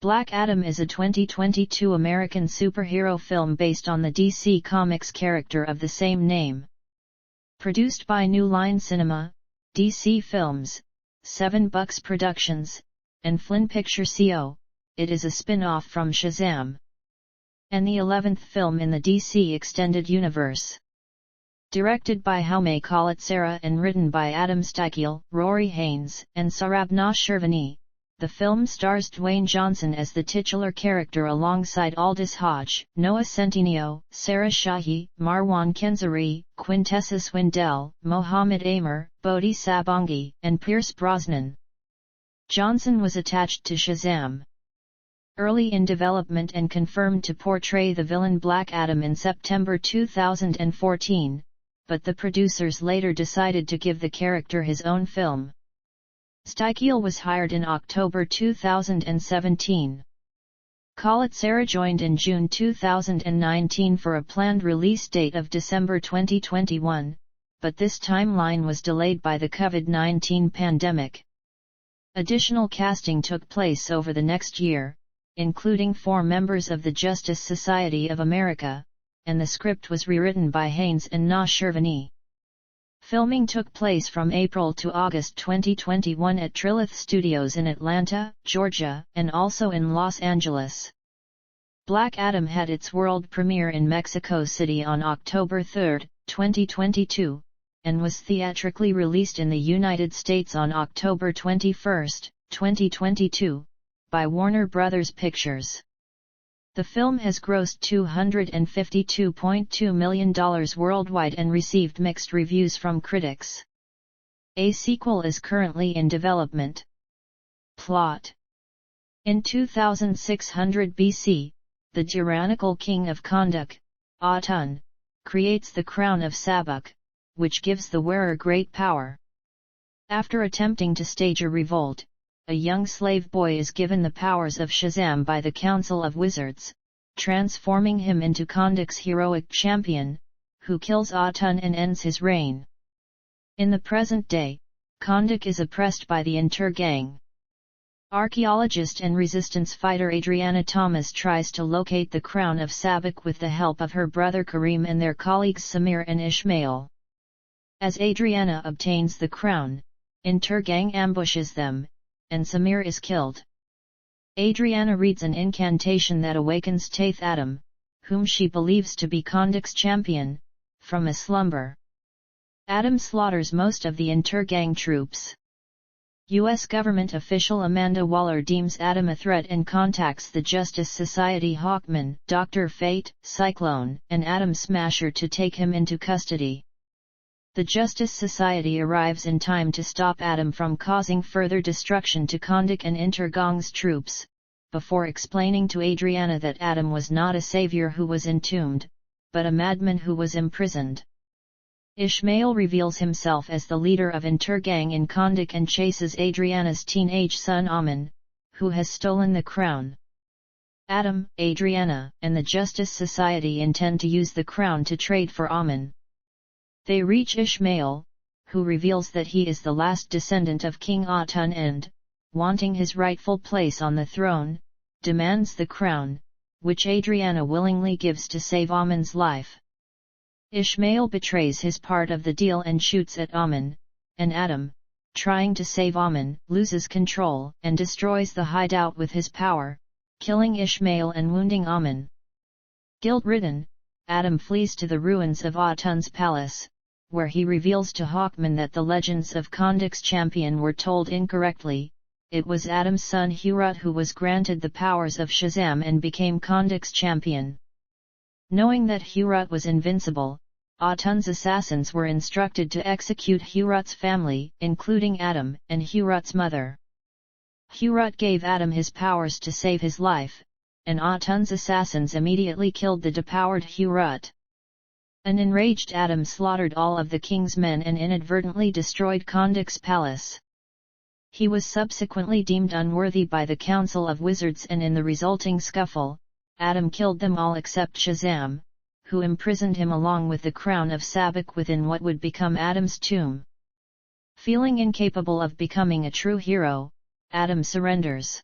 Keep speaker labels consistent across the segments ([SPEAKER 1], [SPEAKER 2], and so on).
[SPEAKER 1] Black Adam is a 2022 American superhero film based on the DC Comics character of the same name. Produced by New Line Cinema, DC Films, 7 Bucks Productions, and Flynn Picture Co., it is a spin-off from Shazam, and the 11th film in the DC Extended Universe. Directed by Jaume Collet-Serra and written by Adam Steichel, Rory Haynes, and Sarabna Shervani, the film stars Dwayne Johnson as the titular character alongside Aldous Hodge, Noah Centineo, Sarah Shahi, Marwan Kenzari, Quintessa Swindell, Mohammed Amer, Bodhi Sabangi, and Pierce Brosnan. Johnson was attached to Shazam early in development and confirmed to portray the villain Black Adam in September 2014, but the producers later decided to give the character his own film. Steichel was hired in October 2017. Collet-Serra joined in June 2019 for a planned release date of December 2021, but this timeline was delayed by the COVID-19 pandemic. Additional casting took place over the next year, including 4 members of the Justice Society of America, and the script was rewritten by Haynes and Na Shervani. Filming took place from April to August 2021 at Trilith Studios in Atlanta, Georgia, and also in Los Angeles. Black Adam had its world premiere in Mexico City on October 3, 2022, and was theatrically released in the United States on October 21, 2022, by Warner Bros. Pictures. The film has grossed $252.2 million worldwide and received mixed reviews from critics. A sequel is currently in development. Plot: in 2600 BC, the tyrannical king of Kahndaq, Aten, creates the crown of Sabuk, which gives the wearer great power. After attempting to stage a revolt, a young slave boy is given the powers of Shazam by the Council of Wizards, transforming him into Kahndaq's heroic champion, who kills Aten and ends his reign. In the present day, Kahndaq is oppressed by the Inter Gang. Archaeologist and resistance fighter Adriana Thomas tries to locate the crown of Sabuk with the help of her brother Kareem and their colleagues Samir and Ishmael. As Adriana obtains the crown, Inter Gang ambushes them, and Samir is killed. Adriana reads an incantation that awakens Taith Adam, whom she believes to be Kahndaq's champion, from a slumber. Adam slaughters most of the Inter Gang troops. U.S. government official Amanda Waller deems Adam a threat and contacts the Justice Society Hawkman, Dr. Fate, Cyclone, and Atom Smasher to take him into custody. The Justice Society arrives in time to stop Adam from causing further destruction to Kahndaq and Inter Gang's troops, before explaining to Adriana that Adam was not a savior who was entombed, but a madman who was imprisoned. Ishmael reveals himself as the leader of Inter Gang in Kahndaq and chases Adriana's teenage son Amen, who has stolen the crown. Adam, Adriana, and the Justice Society intend to use the crown to trade for Amen. They reach Ishmael, who reveals that he is the last descendant of King Aten and, wanting his rightful place on the throne, demands the crown, which Adriana willingly gives to save Amen's life. Ishmael betrays his part of the deal and shoots at Amen, and Adam, trying to save Amen, loses control and destroys the hideout with his power, killing Ishmael and wounding Amen. Guilt-ridden, Adam flees to the ruins of Aten's palace, where he reveals to Hawkman that the legends of Kahndaq's champion were told incorrectly. It was Adam's son Hurut who was granted the powers of Shazam and became Kahndaq's champion. Knowing that Hurut was invincible, Aten's assassins were instructed to execute Hurut's family, including Adam and Hurut's mother. Hurut gave Adam his powers to save his life, and Aten's assassins immediately killed the depowered Hurut. An enraged Adam slaughtered all of the king's men and inadvertently destroyed Kahndaq's palace. He was subsequently deemed unworthy by the Council of Wizards, and in the resulting scuffle, Adam killed them all except Shazam, who imprisoned him along with the crown of Sabuk within what would become Adam's tomb. Feeling incapable of becoming a true hero, Adam surrenders.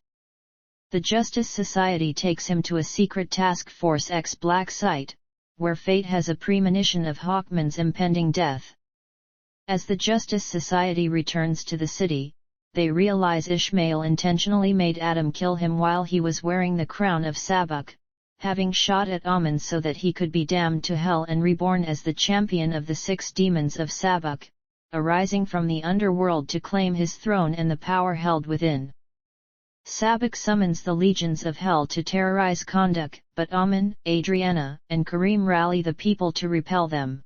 [SPEAKER 1] The Justice Society takes him to a secret Task Force X black site, where Fate has a premonition of Hawkman's impending death. As the Justice Society returns to the city, they realize Ishmael intentionally made Adam kill him while he was wearing the crown of Sabbac, having shot at Amun so that he could be damned to hell and reborn as the champion of the 6 demons of Sabbac, arising from the underworld to claim his throne and the power held within. Sabbac summons the legions of hell to terrorize Kahndaq, but Amun, Adriana, and Kareem rally the people to repel them.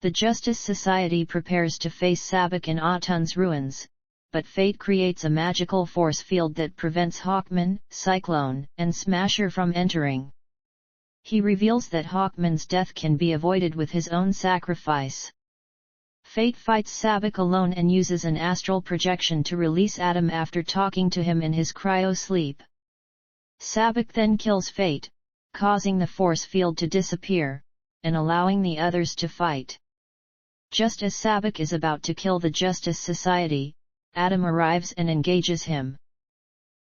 [SPEAKER 1] The Justice Society prepares to face Sabbac in Atun's ruins, but Fate creates a magical force field that prevents Hawkman, Cyclone, and Smasher from entering. He reveals that Hawkman's death can be avoided with his own sacrifice. Fate fights Sabbac alone and uses an astral projection to release Adam after talking to him in his cryo-sleep. Sabbac then kills Fate, causing the force field to disappear, and allowing the others to fight. Just as Sabbac is about to kill the Justice Society, Adam arrives and engages him.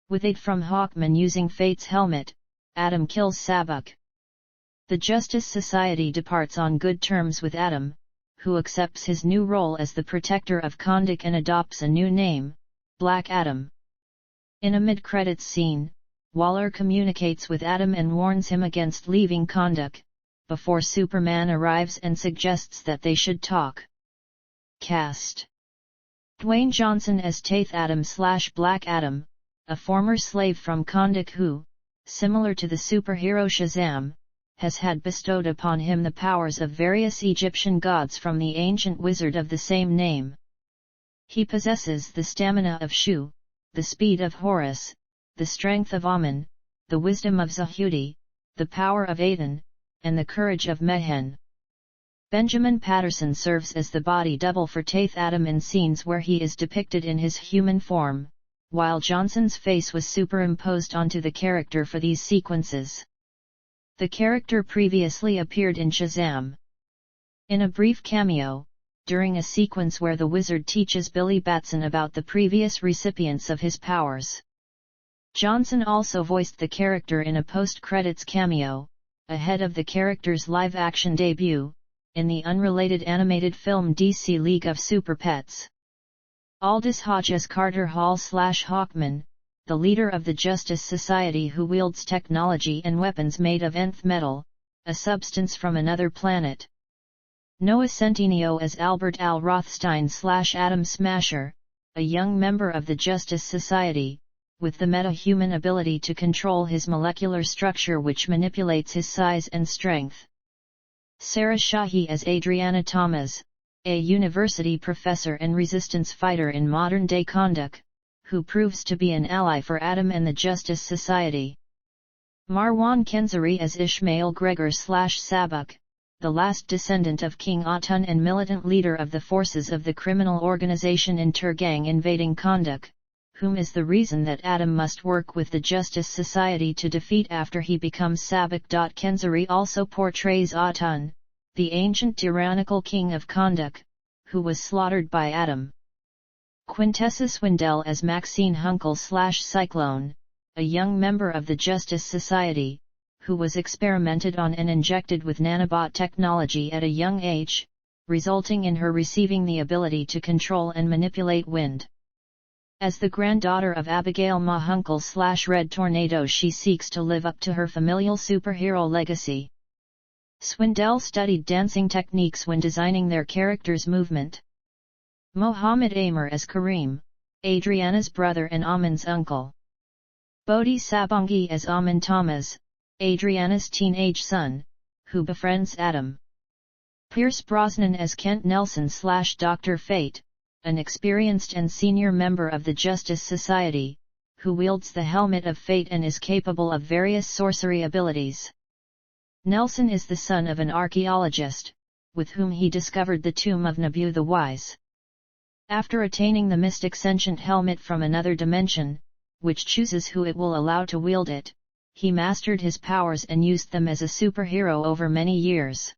[SPEAKER 1] With aid from Hawkman using Fate's helmet, Adam kills Sabbac. The Justice Society departs on good terms with Adam, who accepts his new role as the protector of Kahndaq and adopts a new name, Black Adam. In a mid-credits scene, Waller communicates with Adam and warns him against leaving Kahndaq, before Superman arrives and suggests that they should talk. Cast: Dwayne Johnson as Taith Adam/Black Adam, a former slave from Kahndaq who, similar to the superhero Shazam, has had bestowed upon him the powers of various Egyptian gods from the ancient wizard of the same name. He possesses the stamina of Shu, the speed of Horus, the strength of Amun, the wisdom of Zahudi, the power of Aten, and the courage of Mehen. Benjamin Patterson serves as the body double for Taith Adam in scenes where he is depicted in his human form, while Johnson's face was superimposed onto the character for these sequences. The character previously appeared in Shazam. In a brief cameo, during a sequence where the wizard teaches Billy Batson about the previous recipients of his powers. Johnson also voiced the character in a post-credits cameo, ahead of the character's live-action debut, in the unrelated animated film DC League of Super Pets. Aldous Hodge as Carter Hall/Hawkman, the leader of the Justice Society who wields technology and weapons made of nth metal, a substance from another planet. Noah Centineo as Albert Al Rothstein/Adam Smasher, a young member of the Justice Society, with the meta-human ability to control his molecular structure which manipulates his size and strength. Sarah Shahi as Adriana Thomas, a university professor and resistance fighter in modern-day Kahndaq, who proves to be an ally for Adam and the Justice Society. Marwan Kenzari as Ishmael Gregor/Sabbac, the last descendant of King Atun and militant leader of the forces of the criminal organization Intergang invading Kahndaq, whom is the reason that Adam must work with the Justice Society to defeat after he becomes Sabbac. Kenzari also portrays Atun, the ancient tyrannical king of Kahndaq, who was slaughtered by Adam. Quintessa Swindell as Maxine Hunkel/Cyclone, a young member of the Justice Society, who was experimented on and injected with nanobot technology at a young age, resulting in her receiving the ability to control and manipulate wind. As the granddaughter of Abigail Ma Hunkel/Red Tornado, she seeks to live up to her familial superhero legacy. Swindell studied dancing techniques when designing their characters' movement. Mohammed Amer as Kareem, Adriana's brother and Amun's uncle. Bodhi Sabangi as Amun Thomas, Adriana's teenage son, who befriends Adam. Pierce Brosnan as Kent Nelson/Dr. Fate, an experienced and senior member of the Justice Society, who wields the helmet of fate and is capable of various sorcery abilities. Nelson is the son of an archaeologist, with whom he discovered the tomb of Nabu the Wise. After attaining the mystic sentient helmet from another dimension, which chooses who it will allow to wield it, he mastered his powers and used them as a superhero over many years.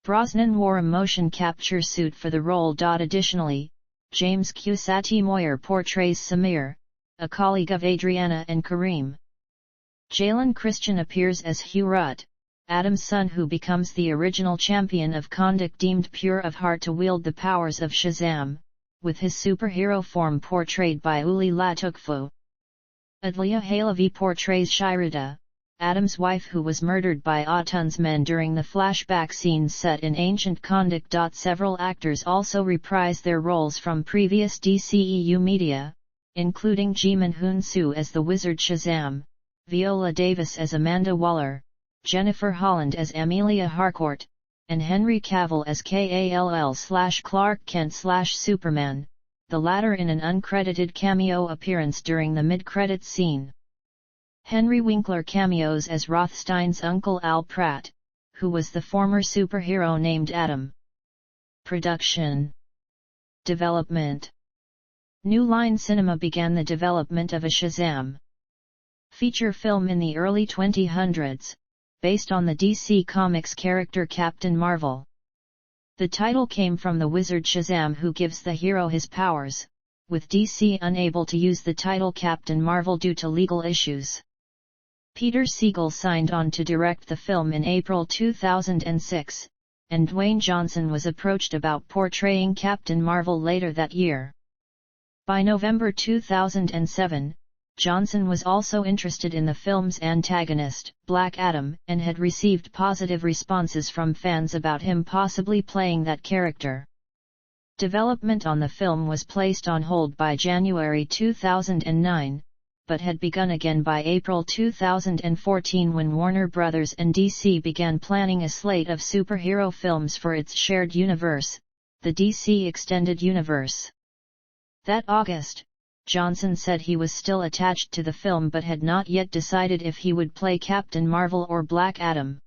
[SPEAKER 1] Brosnan wore a motion capture suit for the role. Additionally, James Q. Moyer portrays Samir, a colleague of Adriana and Kareem. Jalen Christian appears as Hugh Rutt, Adam's son, who becomes the original champion of conduct deemed pure of heart to wield the powers of Shazam, with his superhero form portrayed by Uli Latukfu. Adlia Halavi portrays Shirida, Adam's wife who was murdered by Autun's men during the flashback scenes set in ancient conduct. Several actors also reprise their roles from previous DCEU media, including Jimin Hoon-soo as the Wizard Shazam, Viola Davis as Amanda Waller, Jennifer Holland as Amelia Harcourt, and Henry Cavill as Kall/Clark Kent/Superman, the latter in an uncredited cameo appearance during the mid-credits scene. Henry Winkler cameos as Rothstein's uncle Al Pratt, who was the former superhero named Adam. Production. Development. New Line Cinema began the development of a Shazam feature film in the early 2000s, based on the DC Comics character Captain Marvel. The title came from the wizard Shazam, who gives the hero his powers, with DC unable to use the title Captain Marvel due to legal issues. Peter Siegel signed on to direct the film in April 2006, and Dwayne Johnson was approached about portraying Captain Marvel later that year. By November 2007, Johnson was also interested in the film's antagonist, Black Adam, and had received positive responses from fans about him possibly playing that character. Development on the film was placed on hold by January 2009, but had begun again by April 2014 when Warner Bros. And DC began planning a slate of superhero films for its shared universe, the DC Extended Universe. That August, Johnson said he was still attached to the film but had not yet decided if he would play Captain Marvel or Black Adam.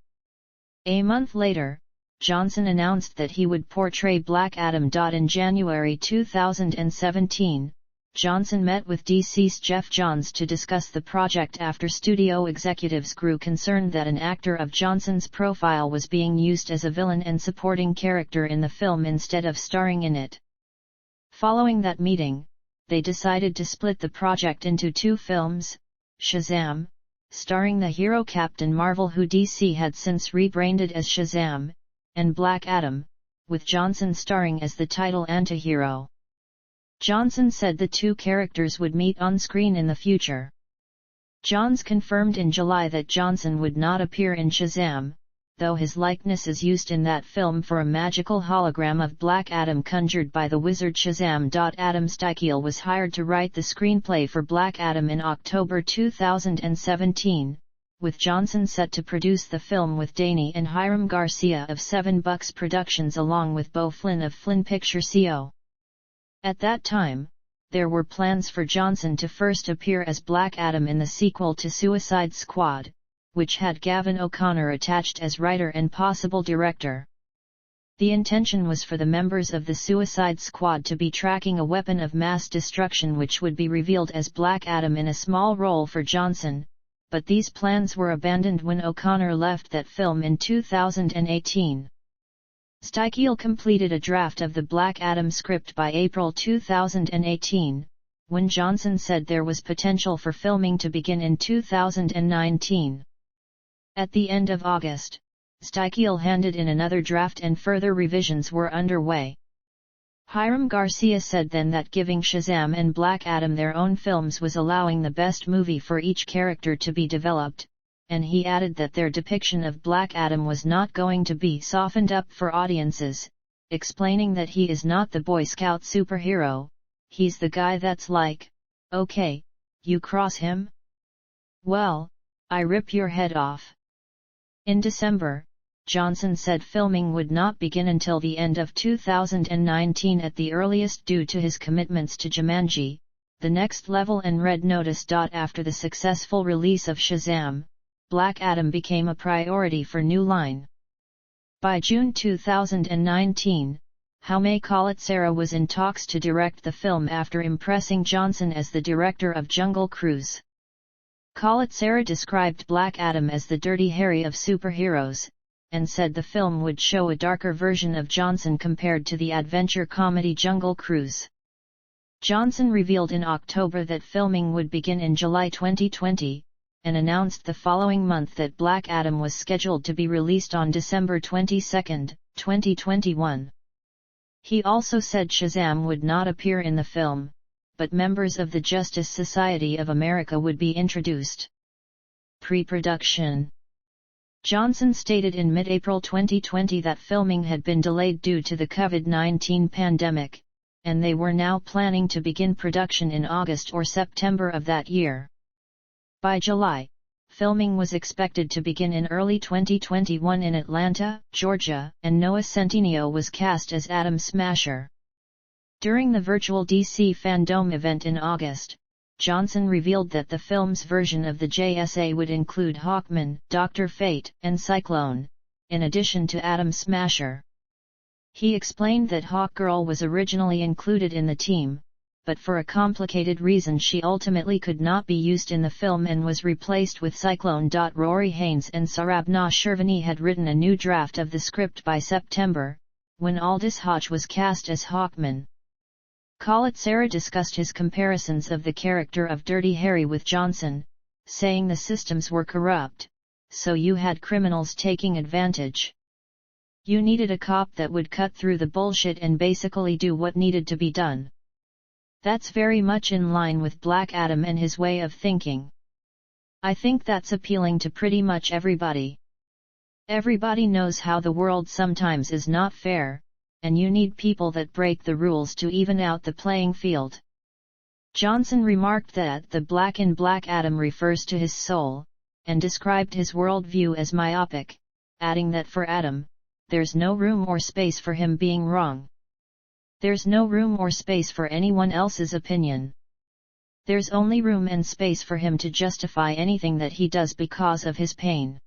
[SPEAKER 1] A month later, Johnson announced that he would portray Black Adam. In January 2017, Johnson met with DC's Jeff Johns to discuss the project after studio executives grew concerned that an actor of Johnson's profile was being used as a villain and supporting character in the film instead of starring in it. Following that meeting, they decided to split the project into two films, Shazam, starring the hero Captain Marvel, who DC had since rebranded as Shazam, and Black Adam, with Johnson starring as the title antihero. Johnson said the two characters would meet on screen in the future. Johns confirmed in July that Johnson would not appear in Shazam, though his likeness is used in that film for a magical hologram of Black Adam conjured by the wizard Shazam. Adam Steichel was hired to write the screenplay for Black Adam in October 2017, with Johnson set to produce the film with Danny and Hiram Garcia of 7 Bucks Productions along with Beau Flynn of Flynn Picture Co. At that time, there were plans for Johnson to first appear as Black Adam in the sequel to Suicide Squad, which had Gavin O'Connor attached as writer and possible director. The intention was for the members of the Suicide Squad to be tracking a weapon of mass destruction which would be revealed as Black Adam in a small role for Johnson, but these plans were abandoned when O'Connor left that film in 2018. Steichel completed a draft of the Black Adam script by April 2018, when Johnson said there was potential for filming to begin in 2019. At the end of August, Steichel handed in another draft and further revisions were underway. Hiram Garcia said then that giving Shazam and Black Adam their own films was allowing the best movie for each character to be developed, and he added that their depiction of Black Adam was not going to be softened up for audiences, explaining that he is not the Boy Scout superhero, he's the guy that's like, okay, you cross him? Well, I rip your head off. In December, Johnson said filming would not begin until the end of 2019 at the earliest due to his commitments to Jumanji, The Next Level and Red Notice. After the successful release of Shazam, Black Adam became a priority for New Line. By June 2019, Jaume Collet-Serra was in talks to direct the film after impressing Johnson as the director of Jungle Cruise. Collet-Serra described Black Adam as the Dirty Harry of superheroes, and said the film would show a darker version of Johnson compared to the adventure comedy Jungle Cruise. Johnson revealed in October that filming would begin in July 2020, and announced the following month that Black Adam was scheduled to be released on December 22, 2021. He also said Shazam would not appear in the film, but members of the Justice Society of America would be introduced. Pre-production. Johnson stated in mid-April 2020 that filming had been delayed due to the COVID-19 pandemic, and they were now planning to begin production in August or September of that year. By July, filming was expected to begin in early 2021 in Atlanta, Georgia, and Noah Centineo was cast as Atom Smasher. During the virtual DC Fandom event in August, Johnson revealed that the film's version of the JSA would include Hawkman, Dr. Fate, and Cyclone, in addition to Atom Smasher. He explained that Hawkgirl was originally included in the team, but for a complicated reason she ultimately could not be used in the film and was replaced with Cyclone. Rory Haynes and Sarabna Shervani had written a new draft of the script by September, when Aldous Hodge was cast as Hawkman. Khaled Sarah discussed his comparisons of the character of Dirty Harry with Johnson, saying the systems were corrupt, so you had criminals taking advantage. You needed a cop that would cut through the bullshit and basically do what needed to be done. That's very much in line with Black Adam and his way of thinking. I think that's appealing to pretty much everybody. Everybody knows how the world sometimes is not fair, and you need people that break the rules to even out the playing field. Johnson remarked that the black in Black Adam refers to his soul, and described his worldview as myopic, adding that for Adam, there's no room or space for him being wrong. There's no room or space for anyone else's opinion. There's only room and space for him to justify anything that he does because of his pain.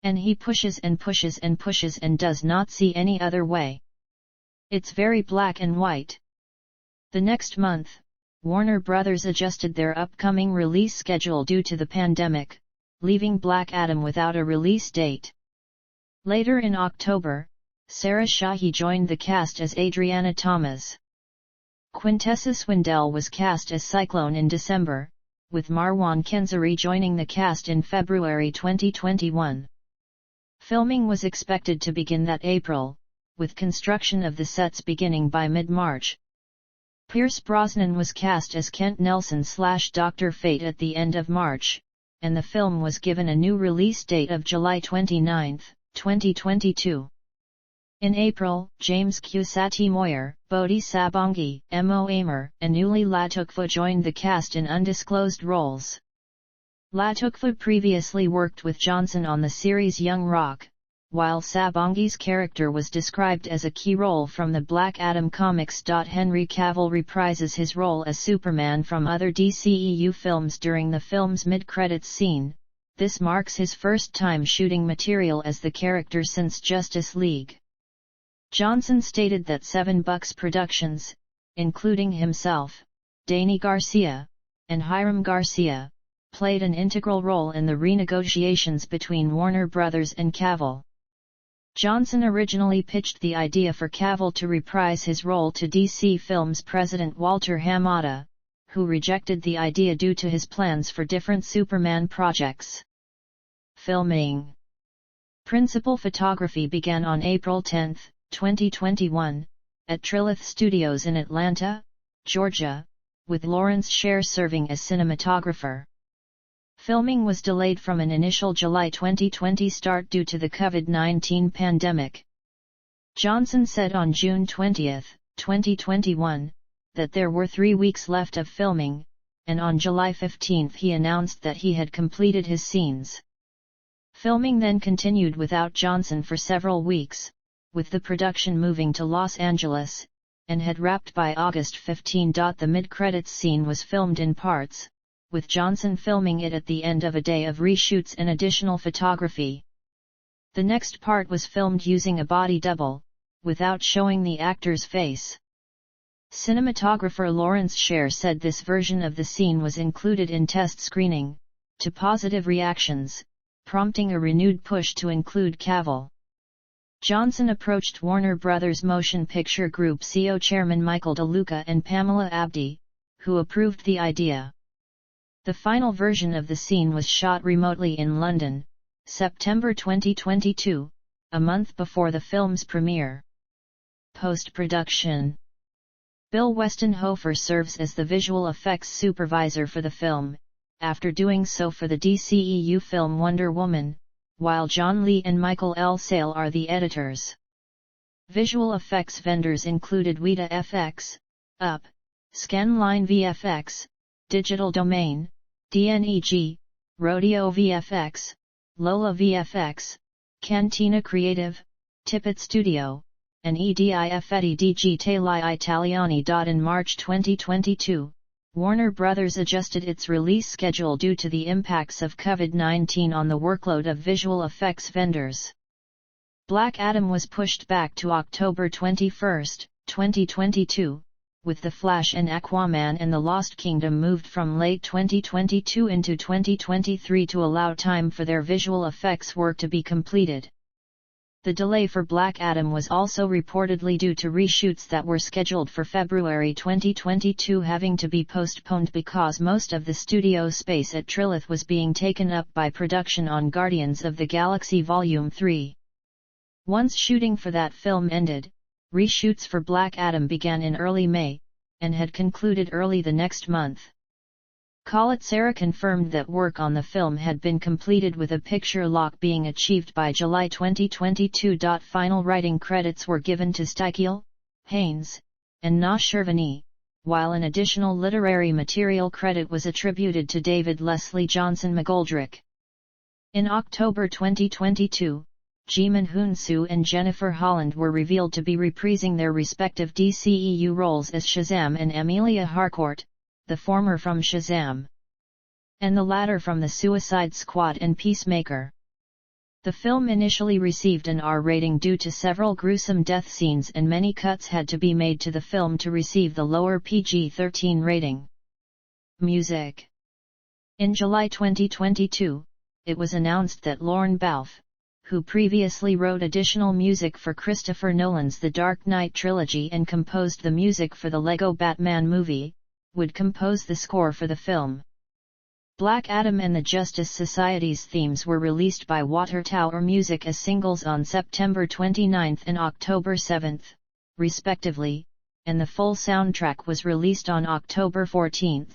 [SPEAKER 1] And he pushes and pushes and pushes and does not see any other way. It's very black and white. The next month, Warner Brothers adjusted their upcoming release schedule due to the pandemic, leaving Black Adam without a release date. Later in October, Sarah Shahi joined the cast as Adriana Thomas. Quintessa Swindell was cast as Cyclone in December, with Marwan Kenzari joining the cast in February 2021. Filming was expected to begin that April, with construction of the sets beginning by mid-March. Pierce Brosnan was cast as Kent Nelson/Dr. Fate at the end of March, and the film was given a new release date of July 29, 2022. In April, James Cusati Moyer, Bodhi Sabangi, Mo Amer, and Uli Latukva joined the cast in undisclosed roles. Latukva previously worked with Johnson on the series Young Rock, while Sabangi's character was described as a key role from the Black Adam comics. Henry Cavill reprises his role as Superman from other DCEU films during the film's mid-credits scene. This marks his first time shooting material as the character since Justice League. Johnson stated that 7 Bucks Productions, including himself, Danny Garcia, and Hiram Garcia, played an integral role in the renegotiations between Warner Brothers and Cavill. Johnson originally pitched the idea for Cavill to reprise his role to DC Films president Walter Hamada, who rejected the idea due to his plans for different Superman projects. Filming. Principal photography began on April 10, 2021, at Trilith Studios in Atlanta, Georgia, with Lawrence Sher serving as cinematographer. Filming was delayed from an initial July 2020 start due to the COVID-19 pandemic. Johnson said on June 20, 2021, that there were 3 weeks left of filming, and on July 15 he announced that he had completed his scenes. Filming then continued without Johnson for several weeks, with the production moving to Los Angeles, and had wrapped by August 15. The mid-credits scene was filmed in parts, with Johnson filming it at the end of a day of reshoots and additional photography. The next part was filmed using a body double, without showing the actor's face. Cinematographer Lawrence Sher said this version of the scene was included in test screening, to positive reactions, prompting a renewed push to include Cavill. Johnson approached Warner Bros. Motion Picture Group CEO Chairman Michael DeLuca and Pamela Abdy, who approved the idea. The final version of the scene was shot remotely in London, September 2022, a month before the film's premiere. Post-production. Bill Westenhofer serves as the visual effects supervisor for the film, after doing so for the DCEU film Wonder Woman, while John Lee and Michael L. Sale are the editors. Visual effects vendors included Weta FX, UP, Scanline VFX, Digital Domain, DNEG, Rodeo VFX, Lola VFX, Cantina Creative, Tippett Studio, and EDIFEDI Digitali Italiani. In March 2022, Warner Bros. Adjusted its release schedule due to the impacts of COVID-19 on the workload of visual effects vendors. Black Adam was pushed back to October 21, 2022, with The Flash and Aquaman and the Lost Kingdom moved from late 2022 into 2023 to allow time for their visual effects work to be completed. The delay for Black Adam was also reportedly due to reshoots that were scheduled for February 2022 having to be postponed because most of the studio space at Trilith was being taken up by production on Guardians of the Galaxy Volume 3. Once shooting for that film ended, reshoots for Black Adam began in early May, and had concluded early the next month. Sarah confirmed that work on the film had been completed with a picture lock being achieved by July 2022. Final writing credits were given to Steichel, Haynes, and Na Shervani, while an additional literary material credit was attributed to David Leslie Johnson McGoldrick. In October 2022, Jimin Hoon-soo and Jennifer Holland were revealed to be reprising their respective DCEU roles as Shazam and Emilia Harcourt, the former from Shazam, and the latter from the Suicide Squad and Peacemaker. The film initially received an R rating due to several gruesome death scenes, and many cuts had to be made to the film to receive the lower PG-13 rating. Music. In July 2022, it was announced that Lorne Balfe, who previously wrote additional music for Christopher Nolan's The Dark Knight trilogy and composed the music for the Lego Batman movie, would compose the score for the film. Black Adam and the Justice Society's themes were released by Water Tower Music as singles on September 29 and October 7, respectively, and the full soundtrack was released on October 14.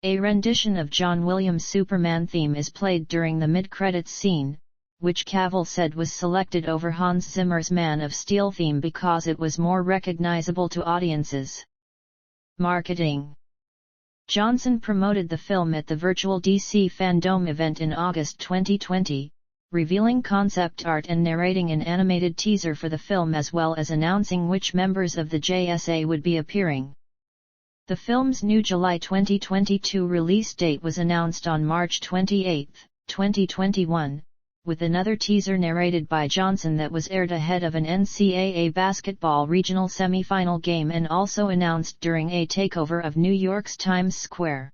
[SPEAKER 1] A rendition of John Williams' Superman theme is played during the mid-credits scene, which Cavill said was selected over Hans Zimmer's Man of Steel theme because it was more recognizable to audiences. Marketing. Johnson promoted the film at the virtual DC Fandom event in August 2020, revealing concept art and narrating an animated teaser for the film as well as announcing which members of the JSA would be appearing. The film's new July 2022 release date was announced on March 28, 2021, with another teaser narrated by Johnson that was aired ahead of an NCAA basketball regional semifinal game and also announced during a takeover of New York's Times Square.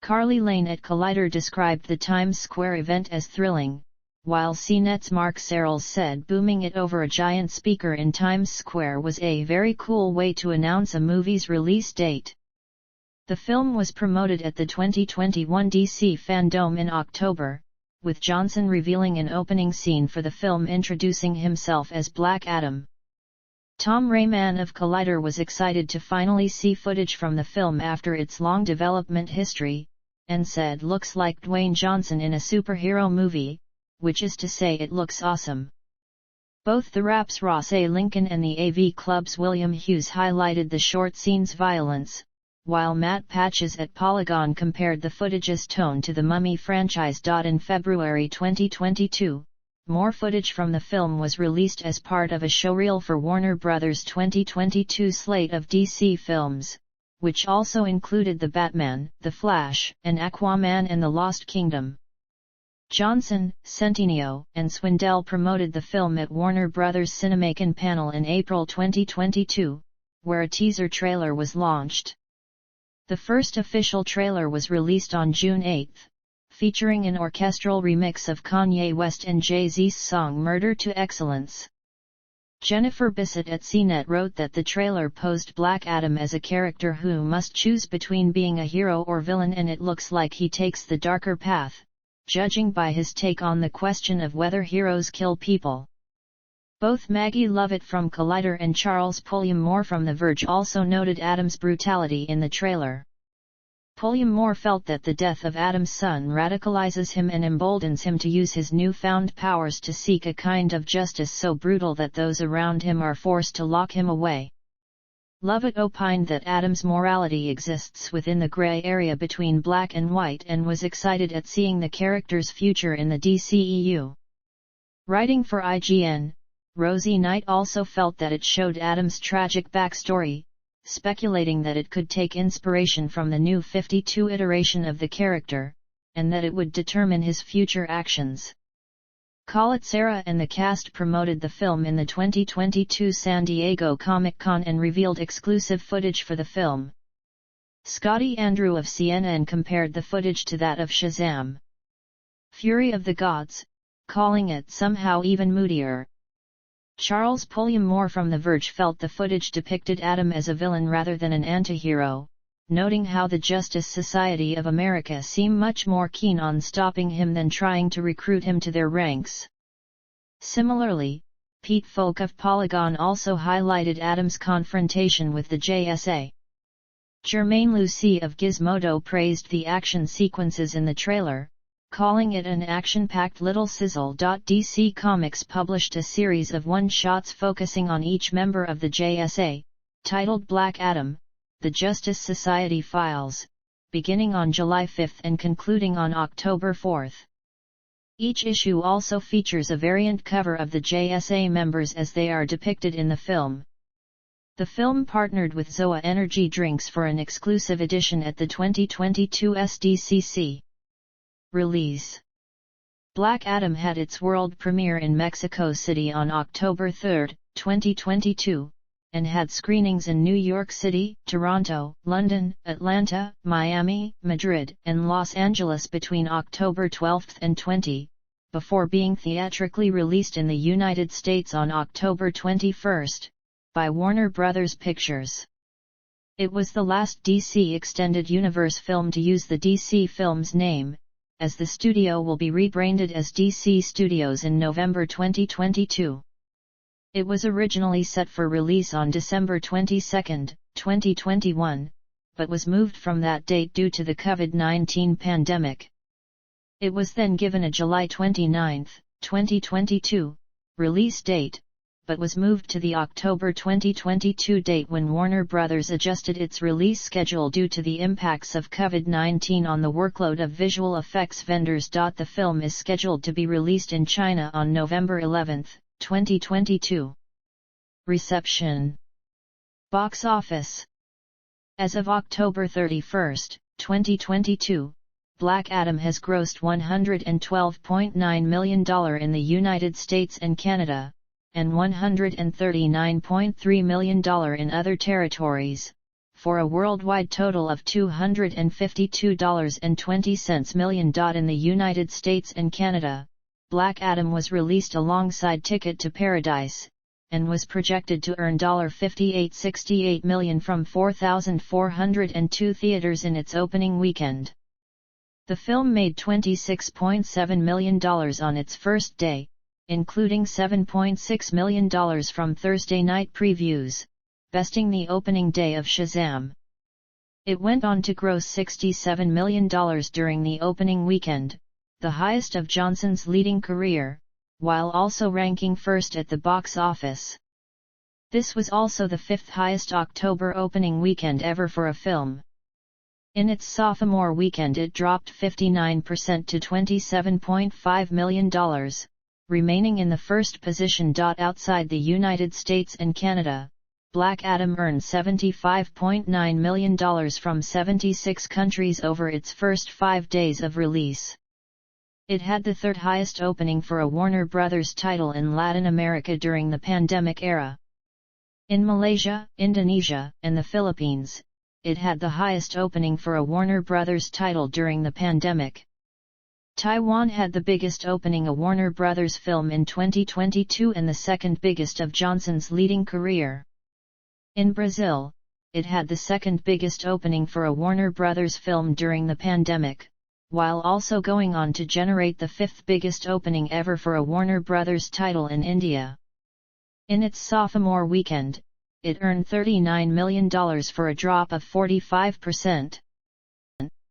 [SPEAKER 1] Carly Lane at Collider described the Times Square event as thrilling, while CNET's Mark Serrels said booming it over a giant speaker in Times Square was a very cool way to announce a movie's release date. The film was promoted at the 2021 DC Fandom in October, with Johnson revealing an opening scene for the film introducing himself as Black Adam. Tom Rayman of Collider was excited to finally see footage from the film after its long development history, and said looks like Dwayne Johnson in a superhero movie, which is to say it looks awesome. Both the Rap's Ross A. Lincoln and the AV Club's William Hughes highlighted the short scene's violence, while Matt Patches at Polygon compared the footage's tone to the Mummy franchise. In February 2022, more footage from the film was released as part of a showreel for Warner Bros. 2022 slate of DC films, which also included The Batman, The Flash, and Aquaman and the Lost Kingdom. Johnson, Centineo, and Swindell promoted the film at Warner Bros. Cinemacon panel in April 2022, where a teaser trailer was launched. The first official trailer was released on June 8, featuring an orchestral remix of Kanye West and Jay-Z's song Murder to Excellence. Jennifer Bissett at CNET wrote that the trailer posed Black Adam as a character who must choose between being a hero or villain, and it looks like he takes the darker path, judging by his take on the question of whether heroes kill people. Both Maggie Lovett from Collider and Charles Pulliam Moore from The Verge also noted Adam's brutality in the trailer. Pulliam Moore felt that the death of Adam's son radicalizes him and emboldens him to use his newfound powers to seek a kind of justice so brutal that those around him are forced to lock him away. Lovett opined that Adam's morality exists within the gray area between black and white and was excited at seeing the character's future in the DCEU. Writing for IGN, Rosie Knight also felt that it showed Adam's tragic backstory, speculating that it could take inspiration from the New 52 iteration of the character, and that it would determine his future actions. Colette Sarah and the cast promoted the film in the 2022 San Diego Comic-Con and revealed exclusive footage for the film. Scotty Andrew of CNN compared the footage to that of Shazam! Fury of the Gods, calling it somehow even moodier. Charles Pulliam Moore from The Verge felt the footage depicted Adam as a villain rather than an antihero, noting how the Justice Society of America seem much more keen on stopping him than trying to recruit him to their ranks. Similarly, Pete Folk of Polygon also highlighted Adam's confrontation with the JSA. Jermaine Lucie of Gizmodo praised the action sequences in the trailer, calling it an action-packed little sizzle. DC Comics published a series of one-shots focusing on each member of the JSA, titled Black Adam, The Justice Society Files, beginning on July 5 and concluding on October 4. Each issue also features a variant cover of the JSA members as they are depicted in the film. The film partnered with Zoa Energy Drinks for an exclusive edition at the 2022 SDCC. Release. Black Adam had its world premiere in Mexico City on October 3, 2022, and had screenings in New York City, Toronto, London, Atlanta, Miami, Madrid, and Los Angeles between October 12 and 20, before being theatrically released in the United States on October 21, by Warner Bros. Pictures. It was the last DC Extended Universe film to use the DC Films name, as the studio will be rebranded as DC Studios in November 2022. It was originally set for release on December 22, 2021, but was moved from that date due to the COVID-19 pandemic. It was then given a July 29, 2022, release date, but was moved to the October 2022 date when Warner Bros. Adjusted its release schedule due to the impacts of COVID-19 on the workload of visual effects vendors. The film is scheduled to be released in China on November 11, 2022. Reception. Box office. As of October 31, 2022, Black Adam has grossed $112.9 million in the United States and Canada, and $139.3 million in other territories, for a worldwide total of $252.20 million in the United States and Canada. Black Adam was released alongside Ticket to Paradise, and was projected to earn $58.68 million from 4,402 theaters in its opening weekend. The film made $26.7 million on its first day, including $7.6 million from Thursday night previews, besting the opening day of Shazam! It went on to gross $67 million during the opening weekend, the highest of Johnson's leading career, while also ranking first at the box office. This was also the fifth highest October opening weekend ever for a film. In its sophomore weekend it dropped 59% to $27.5 million, remaining in the first position. Outside the United States and Canada, Black Adam earned $75.9 million from 76 countries over its first 5 days of release. It had the third highest opening for a Warner Bros. Title in Latin America during the pandemic era. In Malaysia, Indonesia, and the Philippines, it had the highest opening for a Warner Bros. Title during the pandemic. Taiwan had the biggest opening a Warner Bros. Film in 2022 and the second biggest of Johnson's leading career. In Brazil, it had the second biggest opening for a Warner Bros. Film during the pandemic, while also going on to generate the fifth biggest opening ever for a Warner Bros. Title in India. In its sophomore weekend, it earned $39 million for a drop of 45%.